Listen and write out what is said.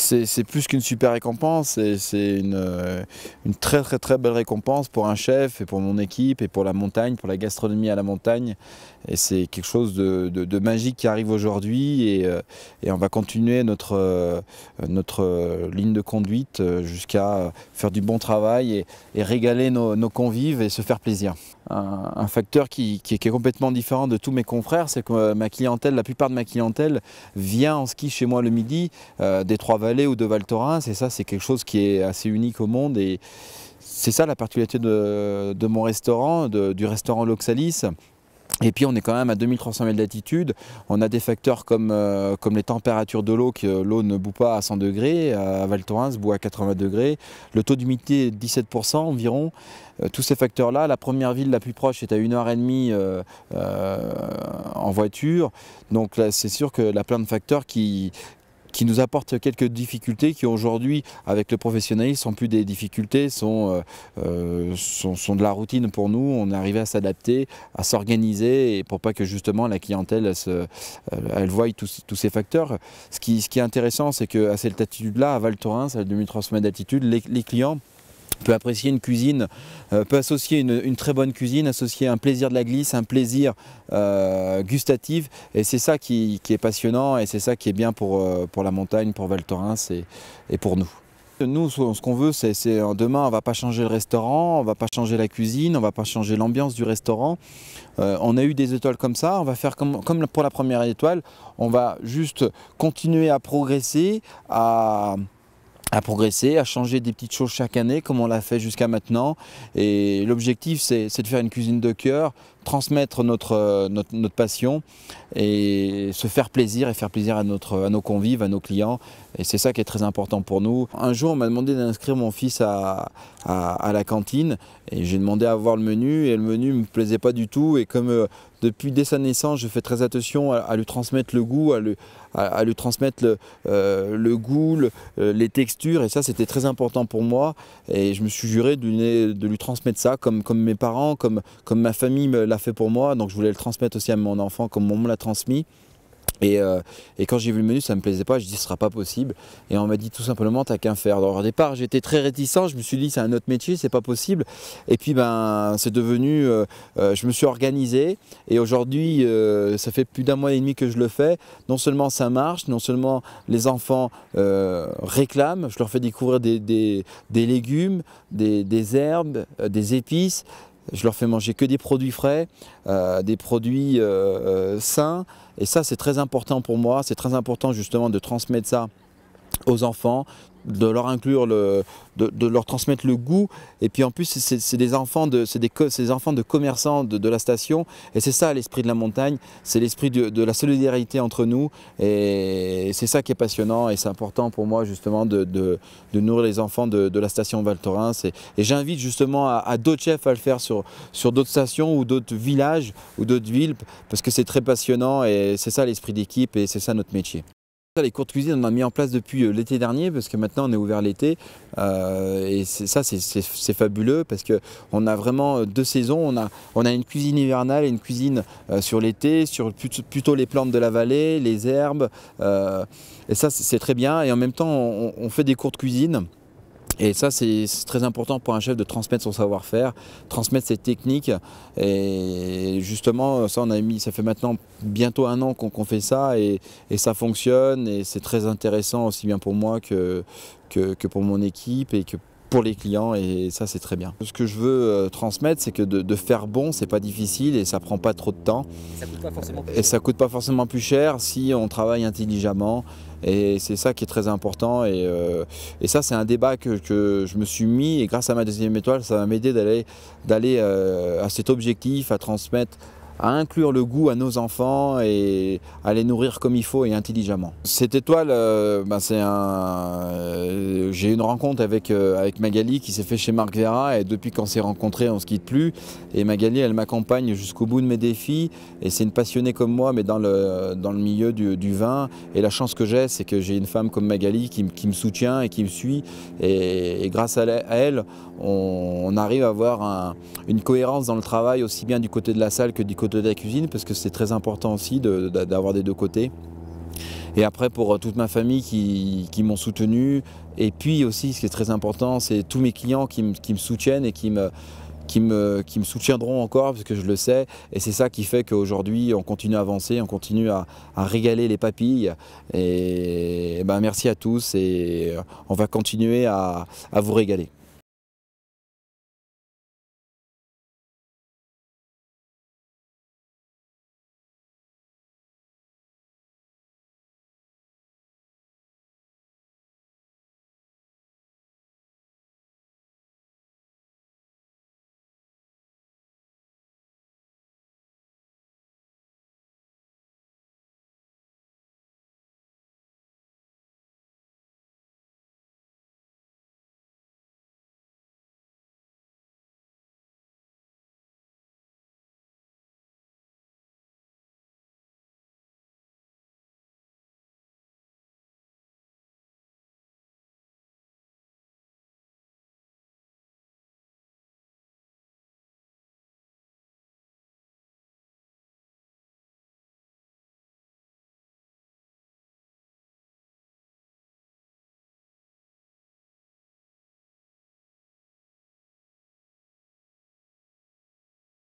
C'est plus qu'une super récompense, c'est une très belle récompense pour un chef et pour mon équipe et pour la montagne, pour la gastronomie à la montagne. Et c'est quelque chose de magique qui arrive aujourd'hui et on va continuer notre ligne de conduite jusqu'à faire du bon travail et régaler nos convives et se faire plaisir. Un facteur qui est complètement différent de tous mes confrères, c'est que ma clientèle, la plupart de ma clientèle vient en ski chez moi le midi, des Trois-Vallées ou de Val Thorens, et ça c'est quelque chose qui est assez unique au monde et c'est ça la particularité de mon restaurant, du restaurant L'Oxalis. Et puis on est quand même à 2300 mètres d'altitude, on a des facteurs comme les températures de l'eau, que l'eau ne bout pas à 100 degrés, à Val Thorens bout à 80 degrés, le taux d'humidité est de 17% environ. Tous ces facteurs-là, la première ville la plus proche est à 1h30 en voiture, donc là c'est sûr que là plein de facteurs qui nous apportent quelques difficultés qui aujourd'hui, avec le professionnalisme, sont plus des difficultés, sont de la routine pour nous. On est arrivé à s'adapter, à s'organiser et pour pas que justement la clientèle elle voie tous ces facteurs. Ce qui est intéressant, c'est qu'à cette altitude-là, à Val Thorens, à 2300 mètres d'altitude, les clients peut apprécier une cuisine, peut associer une très bonne cuisine, associer un plaisir de la glisse, un plaisir gustatif, et c'est ça qui est passionnant et c'est ça qui est bien pour la montagne, pour Val Thorens et pour nous. Nous, ce qu'on veut, c'est demain, on ne va pas changer le restaurant, on ne va pas changer la cuisine, on ne va pas changer l'ambiance du restaurant. On a eu des étoiles comme ça, on va faire comme pour la première étoile, on va juste continuer à progresser, à changer des petites choses chaque année comme on l'a fait jusqu'à maintenant. Et l'objectif c'est de faire une cuisine de cœur, transmettre notre passion et se faire plaisir et faire plaisir à nos convives, à nos clients. Et c'est ça qui est très important pour nous. Un jour on m'a demandé d'inscrire mon fils à la cantine et j'ai demandé à voir le menu et le menu ne me plaisait pas du tout. Et comme dès sa naissance je fais très attention à lui transmettre le goût, à lui transmettre le goût, les textures, et ça c'était très important pour moi et je me suis juré de lui transmettre ça comme mes parents, comme ma famille l'a fait pour moi, donc je voulais le transmettre aussi à mon enfant comme on me l'a transmis. Et quand j'ai vu le menu, ça ne me plaisait pas, je dis ce ne sera pas possible. Et on m'a dit tout simplement, t'as qu'à faire. Alors au départ, j'étais très réticent, je me suis dit c'est un autre métier, c'est pas possible. Et puis c'est devenu, je me suis organisé. Et aujourd'hui, ça fait plus d'1 mois et demi que je le fais. Non seulement ça marche, non seulement les enfants réclament, je leur fais découvrir des légumes, des herbes, des épices. Je leur fais manger que des produits frais, des produits sains. Et ça, c'est très important pour moi. C'est très important justement de transmettre ça aux enfants, de leur inclure, de leur transmettre le goût. Et puis en plus, c'est des enfants de commerçants de la station. Et c'est ça l'esprit de la montagne, c'est l'esprit de la solidarité entre nous. Et c'est ça qui est passionnant et c'est important pour moi justement de nourrir les enfants de la station Val Thorens. Et j'invite justement à d'autres chefs à le faire sur d'autres stations ou d'autres villages ou d'autres villes parce que c'est très passionnant et c'est ça l'esprit d'équipe et c'est ça notre métier. Les cours de cuisine, on a mis en place depuis l'été dernier parce que maintenant on est ouvert l'été et c'est fabuleux parce qu'on a vraiment 2 saisons. On a une cuisine hivernale et une cuisine sur l'été, sur plutôt les plantes de la vallée, les herbes et ça c'est très bien. Et en même temps on fait des cours de cuisine. Et ça, c'est très important pour un chef de transmettre son savoir-faire, transmettre ses techniques. Et justement, ça fait maintenant bientôt 1 an qu'on fait ça et ça fonctionne. Et c'est très intéressant aussi bien pour moi que pour mon équipe et que pour les clients, et ça c'est très bien. Ce que je veux transmettre, c'est que de faire bon, c'est pas difficile et ça prend pas trop de temps. Et ça coûte pas forcément plus cher si on travaille intelligemment. Et c'est ça qui est très important et ça c'est un débat que je me suis mis et grâce à ma 2e étoile, ça va m'aider d'aller à cet objectif, à transmettre, à inclure le goût à nos enfants et à les nourrir comme il faut et intelligemment. Cette étoile, j'ai eu une rencontre avec Magali qui s'est fait chez Marc Vera et depuis qu'on s'est rencontrés, on ne se quitte plus. Et Magali, elle m'accompagne jusqu'au bout de mes défis et c'est une passionnée comme moi mais dans le milieu du vin. Et la chance que j'ai, c'est que j'ai une femme comme Magali qui me soutient et qui me suit et grâce à elle, on arrive à avoir une cohérence dans le travail aussi bien du côté de la salle que du côté de la cuisine parce que c'est très important aussi d'avoir des 2 côtés. Et après, pour toute ma famille qui m'ont soutenu. Et puis aussi, ce qui est très important, c'est tous mes clients qui me soutiennent et qui me soutiendront encore, parce que je le sais. Et c'est ça qui fait qu'aujourd'hui, on continue à avancer, on continue à régaler les papilles. Et ben, merci à tous et on va continuer à vous régaler.